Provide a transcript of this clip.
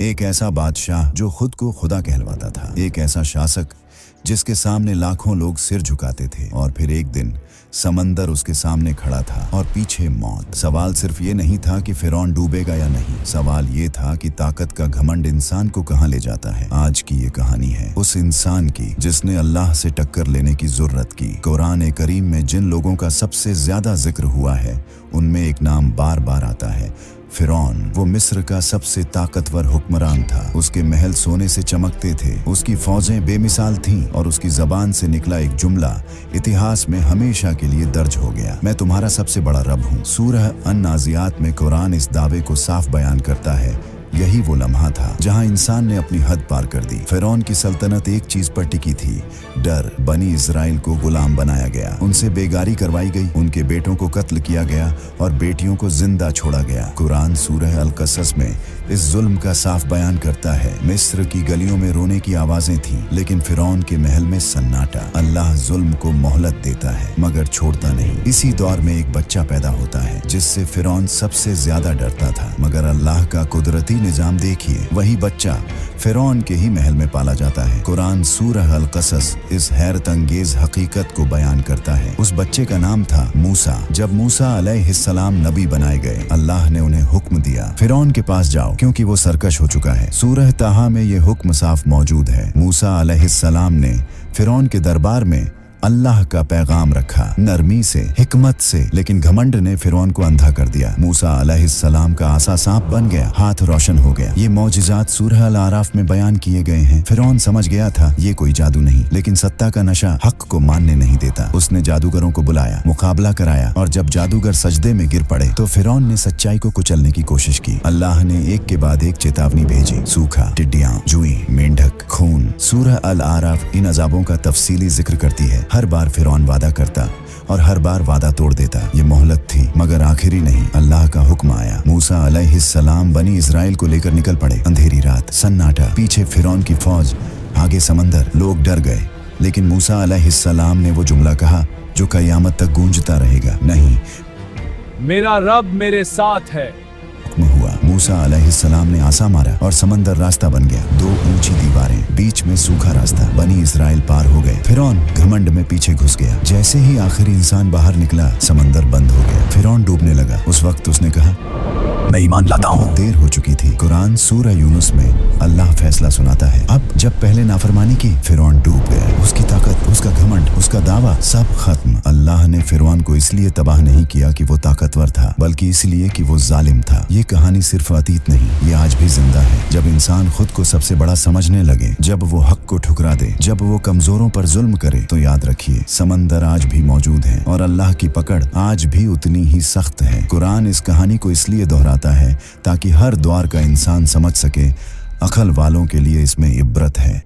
एक ऐसा बादशाह जो खुद को खुदा कहलवाता था, एक ऐसा शासक जिसके सामने लाखों लोग सिर झुकाते थे। और फिर एक दिन समंदर उसके सामने खड़ा था और पीछे मौत। सवाल सिर्फ ये नहीं था कि फिरौन डूबेगा या नहीं, सवाल ये था कि ताकत का घमंड इंसान को कहां ले जाता है। आज की ये कहानी है उस इंसान की जिसने अल्लाह से टक्कर लेने की जुर्रत की। कुरान करीम में जिन लोगों का सबसे ज्यादा जिक्र हुआ है उनमें एक नाम बार बार आता है, फिरौन। वो मिस्र का सबसे ताकतवर हुक्मरान था। उसके महल सोने से चमकते थे, उसकी फौजें बेमिसाल थीं और उसकी जबान से निकला एक जुमला इतिहास में हमेशा के लिए दर्ज हो गया, मैं तुम्हारा सबसे बड़ा रब हूँ। सूरह अन-नाज़ियात में कुरान इस दावे को साफ बयान करता है। यही वो लम्हा था जहां इंसान ने अपनी हद पार कर दी। फिरौन की सल्तनत एक चीज पर टिकी थी, डर। बनी इजराइल को गुलाम बनाया गया, उनसे बेगारी करवाई गई, उनके बेटों को कत्ल किया गया और बेटियों को जिंदा छोड़ा गया। कुरान सूरह अल-कसस में इस जुल्म का साफ बयान करता है। मिस्र की गलियों में रोने की आवाजें थीं, लेकिन फिरौन के महल में सन्नाटा। अल्लाह जुल्म को मोहलत देता है मगर छोड़ता नहीं। इसी दौर में एक बच्चा पैदा होता है जिससे फिरौन सबसे ज्यादा डरता था, मगर अल्लाह का कुदरती निजाम देखिए, वही बच्चा फिरौन के ही महल में पाला जाता है। कुरान सूरह अल-कसस इस हैरत अंगेज हकीकत को बयान करता है। उस बच्चे का नाम था मूसा। जब मूसा अलैहिस्सलाम नबी बनाए गए, अल्लाह ने उन्हें हुक्म दिया, फिरौन के पास जाओ क्योंकि वो सरकश हो चुका है। सूरह ताहा में ये हुक्म साफ मौजूद है। मूसा अलैहिस्सलाम ने फिरौन के दरबार में अल्लाह का पैगाम रखा, नरमी से, हिकमत से, लेकिन घमंड ने फिरौन को अंधा कर दिया। मूसा अलैहिस्सलाम का आसा सांप बन गया, हाथ रोशन हो गया। ये मौजिज़ात सूरह अल-आराफ में बयान किए गए हैं। फिरौन समझ गया था ये कोई जादू नहीं, लेकिन सत्ता का नशा हक को मानने नहीं देता। उसने जादूगरों को बुलाया, मुकाबला कराया और जब जादूगर सजदे में गिर पड़े तो फिरौन ने सच्चाई को कुचलने की कोशिश की। अल्लाह ने एक के बाद एक चेतावनी भेजी, सूखा, टिड्डियां, जुई, मेंढक, खून। सूरह अल-आराफ इन अजाबों का तफसीली जिक्र करती है। हर बार फिरौन वादा करता और हर बार वादा तोड़ देता। ये मोहलत थी मगर आखिरी नहीं। अल्लाह का हुक्म आया। मूसा अलैहिस्सलाम बनी इजराइल को लेकर निकल पड़े। अंधेरी रात, सन्नाटा, पीछे फिरौन की फौज, आगे समंदर। लोग डर गए, लेकिन मूसा अलैहिस्सलाम ने वो जुमला कहा जो कयामत तक गूंजता रहेगा, नहीं, मेरा रब मेरे साथ है। हुआ। मूसा अलैहिस्सलाम ने आसा मारा और समंदर रास्ता बन गया। दो ऊंची दीवारें, बीच में सूखा रास्ता। बनी इजराइल पार हो गए। फिरौन घमंड में पीछे घुस गया। जैसे ही आखिरी इंसान बाहर निकला, समंदर बंद हो गया। फिरौन डूबने लगा। उस वक्त उसने कहा, मैं ईमान लाता हूँ। देर हो चुकी थी। कुरान सूरह यूनुस में अल्लाह फैसला सुनाता है। अब जब पहले नाफरमानी की, फिरौन डूब गया। उसकी ताकत, उसका घमंड, उसका दावा, सब खत्म। अल्लाह ने फिरौन को इसलिए तबाह नहीं किया कि वो ताकतवर था, बल्कि इसलिए कि वो जालिम था। ये कहानी सिर्फ अतीत नहीं, ये आज भी जिंदा है। जब इंसान खुद को सबसे बड़ा समझने लगे, जब वो हक को ठुकरा दे, जब वो कमजोरों पर जुल्म करे, तो याद रखिए, समंदर आज भी मौजूद है और अल्लाह की पकड़ आज भी उतनी ही सख्त है। कुरान इस कहानी को इसलिए दोहराता है ताकि हर दौर का इंसान समझ सके, अक्ल वालों के लिए इसमें इब्रत है।